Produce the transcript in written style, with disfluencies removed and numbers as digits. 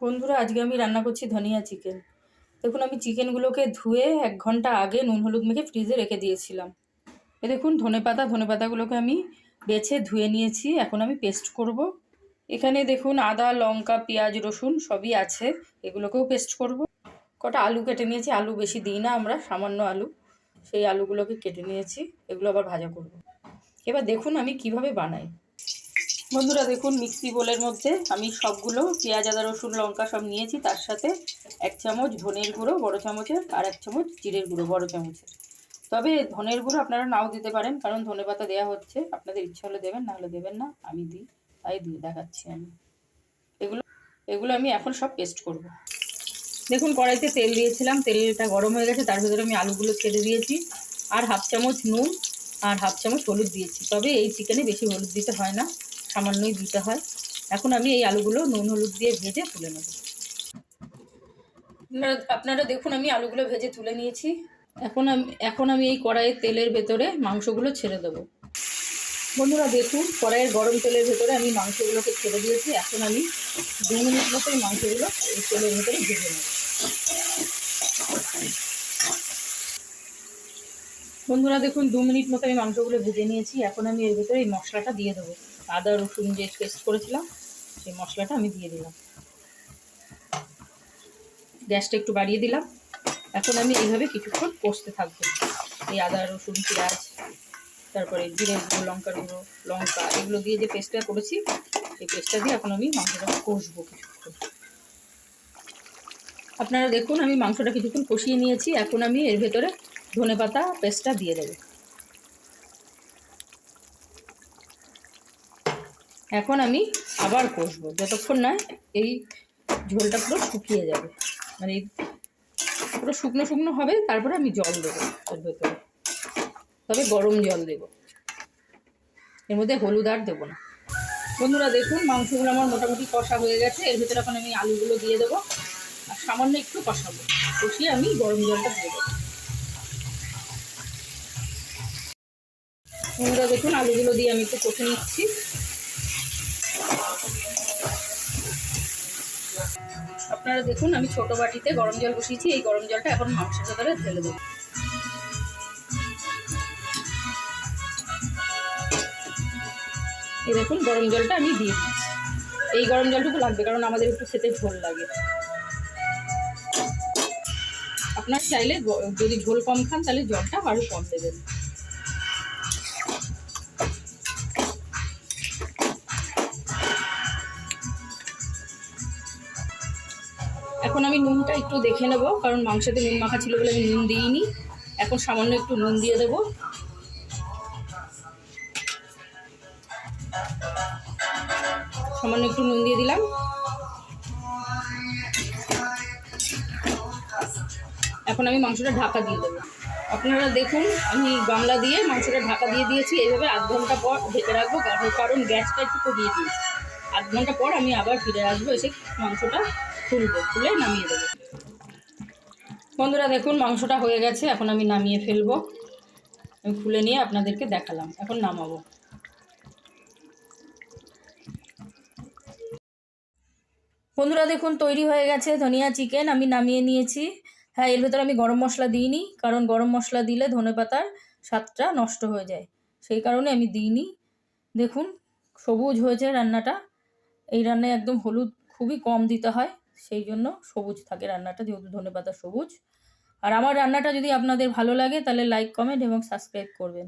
বন্ধুরা, আজকে আমি রান্না করছি ধনিয়া চিকেন। দেখুন, আমি চিকেনগুলোকে ধুয়ে 1 ঘন্টা আগে নুন হলুদ মেখে ফ্রিজে রেখে দিয়েছিলাম। দেখুন, ধনেপাতাগুলোকে আমি বেছে ধুয়ে নিয়েছি। এখন আমি পেস্ট করব। এখানে দেখুন, আদা লঙ্কা পেঁয়াজ রসুন সবই আছে, এগুলোকেও পেস্ট করব। কটা আলু কেটে নিয়েছি, আলু বেশি দিই না আমরা, সামান্য আলু, সেই আলুগুলোকে কেটে নিয়েছি। এগুলো আবার ভাজা করব। এবার দেখুন আমি কিভাবে বানাই। বন্ধুরা দেখুন, মিক্সি বোলের মধ্যে আমি সবগুলো পেঁয়াজ আদা রসুন লঙ্কা সব নিয়েছি। তার সাথে 1 চামচ ধনের গুঁড়ো বড় চামচের, আর 1 চামচ জিরের গুঁড়ো বড় চামচের। তবে ধনের গুঁড়ো আপনারা নাও দিতে পারেন, কারণ ধনেপাতা দেওয়া হচ্ছে, আপনাদের ইচ্ছা হলে দেবেন, না হলে দেবেন না। আমি দিই, তাই দিয়ে দেখাচ্ছি আমি। এগুলো আমি এখন সব পেস্ট করব। দেখুন, কড়াইতে তেল দিয়েছিলাম, তেলটা গরম হয়ে গেছে। তার ভিতরে আমি আলুগুলো ছেড়ে দিয়েছি, আর 1/2 চামচ নুন আর 1/2 চামচ হলুদ দিয়েছি। তবে এই চিকেনে বেশি হলুদ দিতে হয় না, সামান্যই দিতে হয়। এখন আমি এই আলুগুলো নুন হলুদ দিয়ে ভেজে তুলে নেব। আপনারা দেখুন, আমি আলুগুলো ভেজে তুলে নিয়েছি। এখন আমি এই কড়াইয়ের তেলের ভেতরে মাংসগুলো ছেড়ে দেবো। বন্ধুরা দেখুন, কড়াইয়ের গরম তেলের ভেতরে আমি মাংসগুলোকে ছেড়ে দিয়েছি। এখন আমি 2 মিনিট মতো এই মাংসগুলো এই তেলের ভেতরে ভেজে নেব। বন্ধুরা দেখুন, 2 মিনিট মতো আমি মাংসগুলো ভেজে নিয়েছি। এখন আমি এর ভেতরে এই মশলাটা দিয়ে দেবো। আদা রসুন যে পেস্ট করেছিলাম, সেই মশলাটা আমি দিয়ে দিলাম। গ্যাসটা একটু বাড়িয়ে দিলাম। এখন আমি এইভাবে কিছুক্ষণ কষতে থাকবো। এই আদা রসুন পেঁয়াজ, তারপরে জিরে গুঁড়ো লঙ্কার গুঁড়ো লঙ্কা, এগুলো দিয়ে যে পেস্টটা করেছি, এই পেস্টটা দিয়ে এখন আমি মাংসটাকে কষবো কিছুক্ষণ। আপনারা দেখুন, আমি মাংসটা কিছুক্ষণ কষিয়ে নিয়েছি। এখন আমি এর ভেতরে ধনেপাতা পেস্টটা দিয়ে দেবো। এখন আমি আবার কষবো যতক্ষণ না এই ঝোলটা পুরো শুকিয়ে যাবে, মানে পুরো শুকনো শুকনো হবে। তারপরে আমি জল দেবো এর ভেতরে, তবে গরম জল দেবো, এর মধ্যে হলুদ আর দেবো না। বন্ধুরা দেখুন, মাংসগুলো আমার মোটামুটি কষা হয়ে গেছে। এর ভেতরে এখন আমি আলুগুলো দিয়ে দেবো, আর সামান্য একটু কষাবো। কষিয়ে আমি গরম জলটা দিয়ে দেবো। বন্ধুরা দেখুন, আলুগুলো দিয়ে আমি একটু কষে নিচ্ছি। আপনারা দেখুন, আমি ছোট বাটিতে গরম জল বসিয়েছি। এই গরম জলটা এখন মাংসের ভেতরে ঢেলে দেবো। এই দেখুন, গরম জলটা আমি দিয়ে দিচ্ছি। এই গরম জলটুকু লাগবে, কারণ আমাদের একটু খেতে ঝোল লাগে। আপনার চাইলে যদি ঝোল কম খান, তাহলে জলটা আরও কম দেবেন। এখন আমি নুনটা একটু দেখে নেব, কারণ মাংসতে নুন মাখা ছিল বলে আমি নুন দিইনি। এখন সামান্য একটু নুন দিয়ে দেবো। সামান্য একটু নুন দিয়ে দিলাম। এখন আমি মাংসটা ঢাকা দিয়ে দেবো। আপনারা দেখুন, আমি গামলা দিয়ে মাংসটা ঢাকা দিয়ে দিয়েছি। এইভাবে 1/2 ঘন্টা পর ঢেকে রাখবো, কারণ গ্যাসটা একটু কমিয়ে দিয়েছি। 1/2 ঘন্টা পর আমি আবার ফিরে আসবো, এসে মাংসটা খুলে নামিয়ে দেবো। বন্ধুরা দেখুন, মাংসটা হয়ে গেছে। এখন আমি নামিয়ে ফেলবো। আমি খুলে নিয়ে আপনাদেরকে দেখালাম। এখন নামাবো। বন্ধুরা দেখুন, তৈরি হয়ে গেছে ধনিয়া চিকেন। আমি নামিয়ে নিয়েছি। হ্যাঁ, এর ভেতরে আমি গরম মশলা দিইনি, কারণ গরম মশলা দিলে ধনেপাতার স্বাদটা নষ্ট হয়ে যায়, সেই কারণে আমি দিইনি। দেখুন, সবুজ হয়েছে রান্নাটা। এই রান্নায় একদম হলুদ খুবই কম দিতে হয়, সেই জন্য সবুজ থাকে রান্নাটা, যেহেতু ধনেপাতা সবুজ। আর আমার রান্নাটা যদি আপনাদের ভালো লাগে, তাহলে লাইক কমেন্ট এবং সাবস্ক্রাইব করবেন।